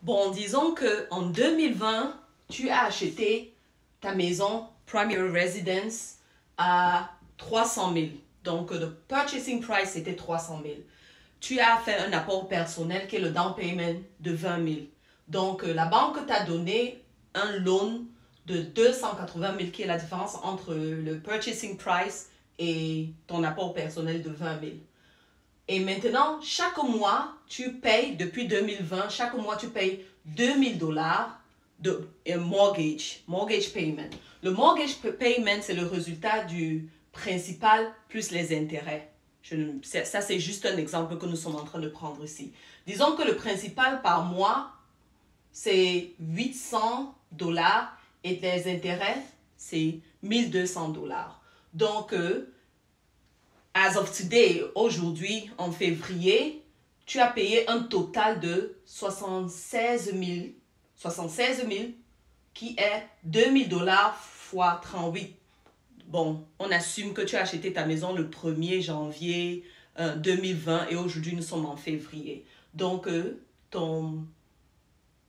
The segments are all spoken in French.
Bon, disons qu'en 2020, tu as acheté ta maison Primary Residence à 300 000. Donc, le purchasing price était 300 000. Tu as fait un apport personnel qui est le down payment de 20 000. Donc, la banque t'a donné un loan de 280 000 qui est la différence entre le purchasing price et ton apport personnel de 20 000. Et maintenant, chaque mois, tu payes, depuis 2020, chaque mois, tu payes $2 000 de mortgage payment. Le mortgage payment, c'est le résultat du principal plus les intérêts. Ça, c'est juste un exemple que nous sommes en train de prendre ici. Disons que le principal par mois, c'est $800 et les intérêts, c'est $1 200. Donc, as of today, aujourd'hui, en février, tu as payé un total de 76 000 qui est $2 000 fois 38. Bon, on assume que tu as acheté ta maison le 1er janvier 2020 et aujourd'hui nous sommes en février. Donc,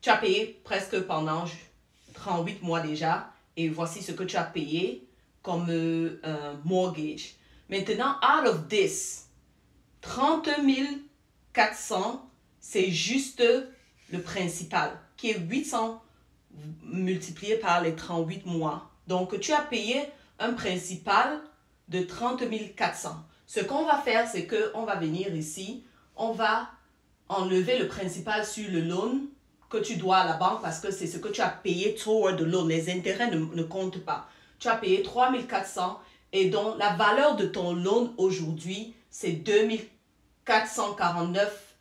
tu as payé presque pendant 38 mois déjà et voici ce que tu as payé comme mortgage. Maintenant, out of this, 30 400, c'est juste le principal, qui est 800 multiplié par les 38 mois. Donc, tu as payé un principal de 30 400. Ce qu'on va faire, c'est qu'on va venir ici, on va enlever le principal sur le loan que tu dois à la banque parce que c'est ce que tu as payé toward the loan. Les intérêts ne comptent pas. Tu as payé 3 400 et donc la valeur de ton loan aujourd'hui, c'est 249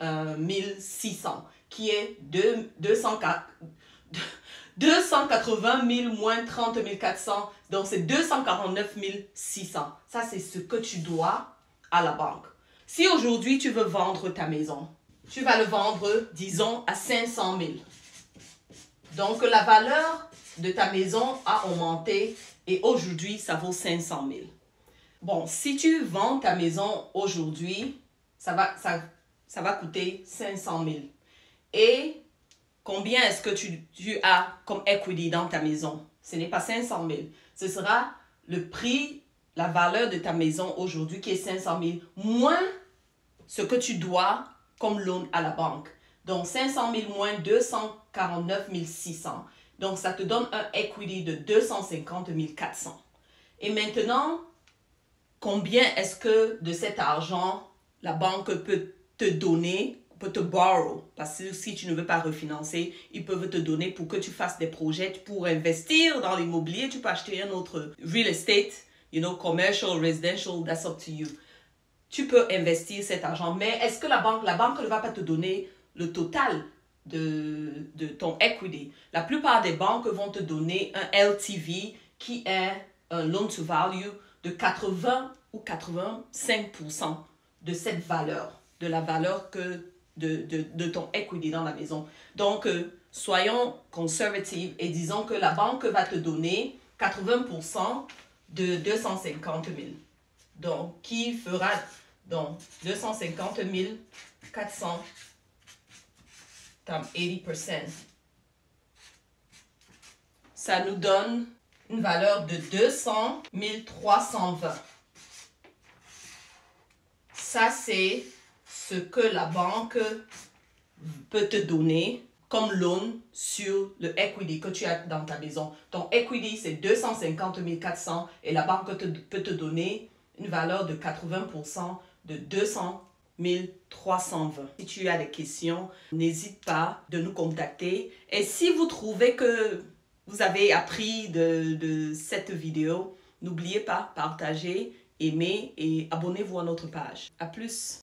600 qui est 280 000 moins 30 400, donc c'est 249 600. Ça, c'est ce que tu dois à la banque. Si aujourd'hui, tu veux vendre ta maison, tu vas le vendre, disons, à 500 000. Donc, la valeur de ta maison a augmenté et aujourd'hui, ça vaut 500 000. Bon, si tu vends ta maison aujourd'hui, ça va coûter 500 000. Et combien est-ce que tu as comme equity dans ta maison? Ce n'est pas 500 000. Ce sera le prix, la valeur de ta maison aujourd'hui qui est 500 000, moins ce que tu dois comme loan à la banque. Donc, 500 000 moins 249 600. Donc, ça te donne un equity de 250 400. Et maintenant, combien est-ce que de cet argent la banque peut te donner, peut te borrow? Parce que si tu ne veux pas refinancer, ils peuvent te donner pour que tu fasses des projets, pour investir dans l'immobilier. Tu peux acheter un autre real estate, commercial, residential, that's up to you. Tu peux investir cet argent, mais est-ce que la banque ne va pas te donner le total de ton equity? La plupart des banques vont te donner un LTV qui est un loan to value de 80 ou 85% de cette valeur, de la valeur de ton equity dans la maison. Donc, soyons conservatifs et disons que la banque va te donner 80% de 250 000. Donc, qui fera donc 250 400 times 80%. Ça nous donne une valeur de 200 320. Ça, c'est ce que la banque peut te donner comme loan sur le equity que tu as dans ta maison. Ton equity, c'est 250 400 et la banque peut te donner une valeur de 80% de 200 320. Si tu as des questions, n'hésite pas de nous contacter. Et si vous trouvez que vous avez appris de cette vidéo, n'oubliez pas, partagez, aimez et abonnez-vous à notre page. À plus!